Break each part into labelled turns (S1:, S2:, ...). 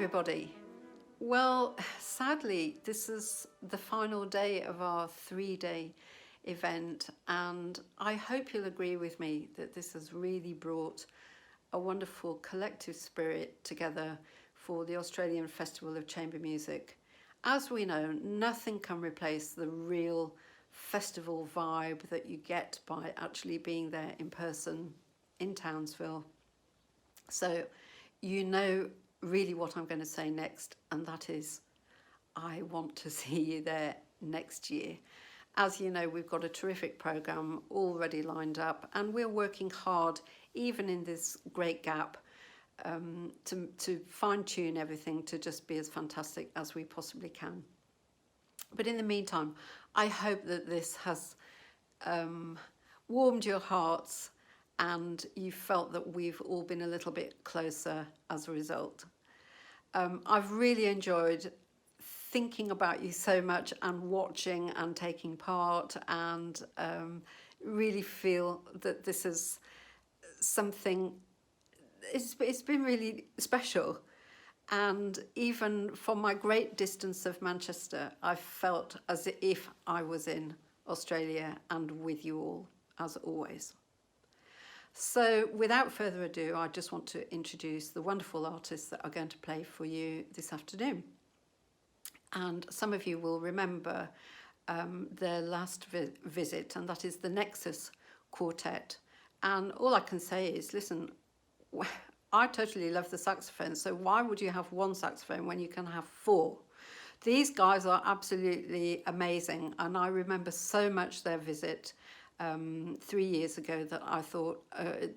S1: everybody. Well, sadly, this is the final day of our 3-day event, and I hope you'll agree with me that this has really brought a wonderful collective spirit together for the Australian Festival of Chamber Music. As we know, nothing can replace the real festival vibe that you get by actually being there in person in Townsville. So you know really what I'm going to say next, and that is I want to see you there next year. As you know, we've got a terrific programme already lined up, and we're working hard, even in this great gap, to fine-tune everything to just be as fantastic as we possibly can. But in the meantime, I hope that this has warmed your hearts and you felt that we've all been a little bit closer as a result. I've really enjoyed thinking about you so much and watching and taking part, and really feel that this is something, it's been really special. And even from my great distance of Manchester, I felt as if I was in Australia and with you all, as always. So without further ado, I just want to introduce the wonderful artists that are going to play for you this afternoon. And some of you will remember their last visit, and that is the Nexus Quartet. And all I can say is, listen, I totally love the saxophone, so why would you have one saxophone when you can have 4? These guys are absolutely amazing, and I remember so much their visit 3 years ago that I thought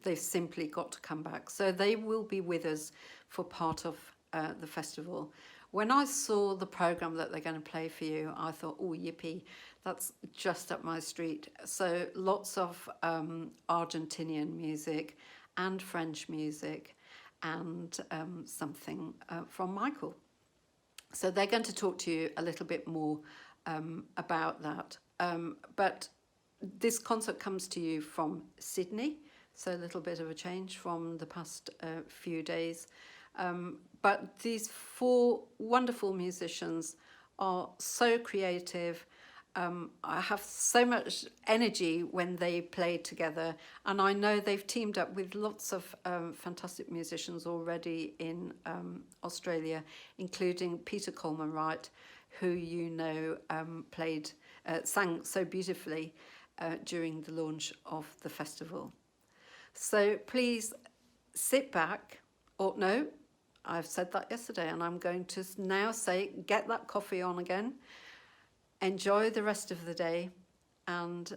S1: they've simply got to come back. So they will be with us for part of the festival. When I saw the programme that they're going to play for you, I thought, oh, yippee, that's just up my street. So lots of Argentinian music and French music, and something from Michael. So they're going to talk to you a little bit more about that. But this concert comes to you from Sydney, so a little bit of a change from the past few days. But these 4 wonderful musicians are so creative. I have so much energy when they play together, and I know they've teamed up with lots of fantastic musicians already in Australia, including Peter Coleman Wright, who you know sang so beautifully during the launch of the festival. So please sit back, or no, I've said that yesterday and I'm going to now say, get that coffee on again. Enjoy the rest of the day, and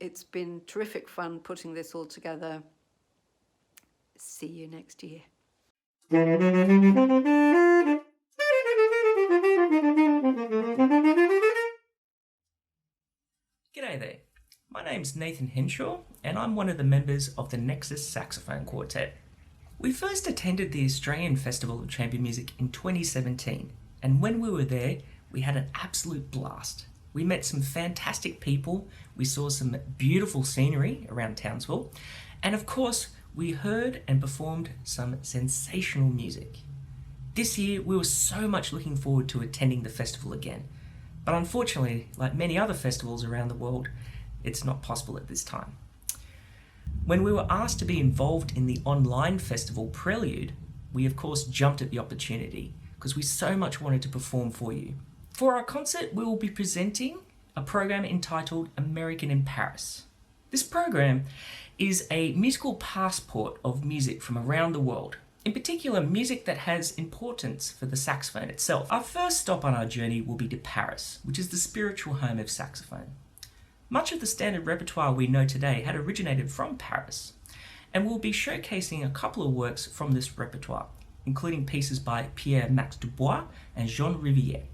S1: it's been terrific fun putting this all together. See you next year.
S2: G'day there, my name's Nathan Henshaw and I'm one of the members of the Nexus Saxophone Quartet. We first attended the Australian Festival of Chamber Music in 2017, and when we were there, we had an absolute blast. We met some fantastic people, we saw some beautiful scenery around Townsville, and of course, we heard and performed some sensational music. This year, we were so much looking forward to attending the festival again, but unfortunately, like many other festivals around the world, it's not possible at this time. When we were asked to be involved in the online festival Prelude, we of course jumped at the opportunity because we so much wanted to perform for you. For our concert, we will be presenting a program entitled American in Paris. This program is a musical passport of music from around the world, in particular music that has importance for the saxophone itself. Our first stop on our journey will be to Paris, which is the spiritual home of saxophone. Much of the standard repertoire we know today had originated from Paris, and we'll be showcasing a couple of works from this repertoire, including pieces by Pierre-Max Dubois and Jean Rivière.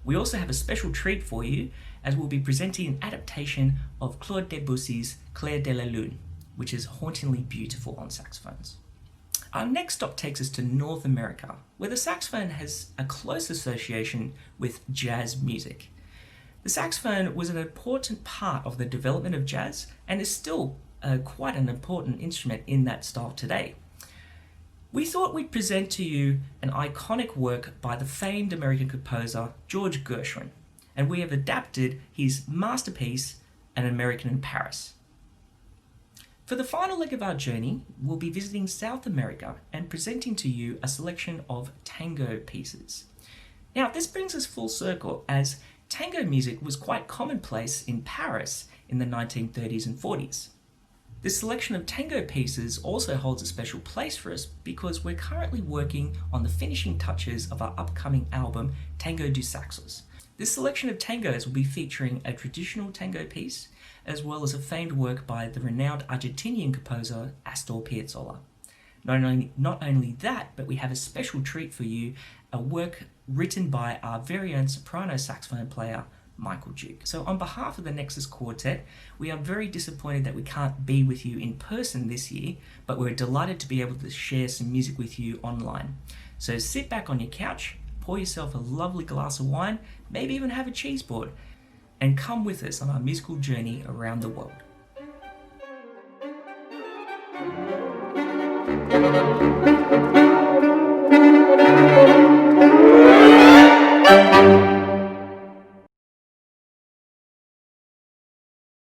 S2: We also have a special treat for you, as we'll be presenting an adaptation of Claude Debussy's Clair de la Lune, which is hauntingly beautiful on saxophones. Our next stop takes us to North America, where the saxophone has a close association with jazz music. The saxophone was an important part of the development of jazz and is still quite an important instrument in that style today. We thought we'd present to you an iconic work by the famed American composer George Gershwin, and we have adapted his masterpiece, An American in Paris. For the final leg of our journey, we'll be visiting South America and presenting to you a selection of tango pieces. Now, this brings us full circle, as tango music was quite commonplace in Paris in the 1930s and 40s. This selection of tango pieces also holds a special place for us because we're currently working on the finishing touches of our upcoming album, Tango dos Saxos. This selection of tangos will be featuring a traditional tango piece, as well as a famed work by the renowned Argentinian composer Astor Piazzolla. Not only that, but we have a special treat for you, a work written by our very own soprano saxophone player, Michael Duke. So on behalf of the Nexus Quartet, we are very disappointed that we can't be with you in person this year, but we're delighted to be able to share some music with you online. So sit back on your couch, pour yourself a lovely glass of wine, maybe even have a cheese board, and come with us on our musical journey around the world.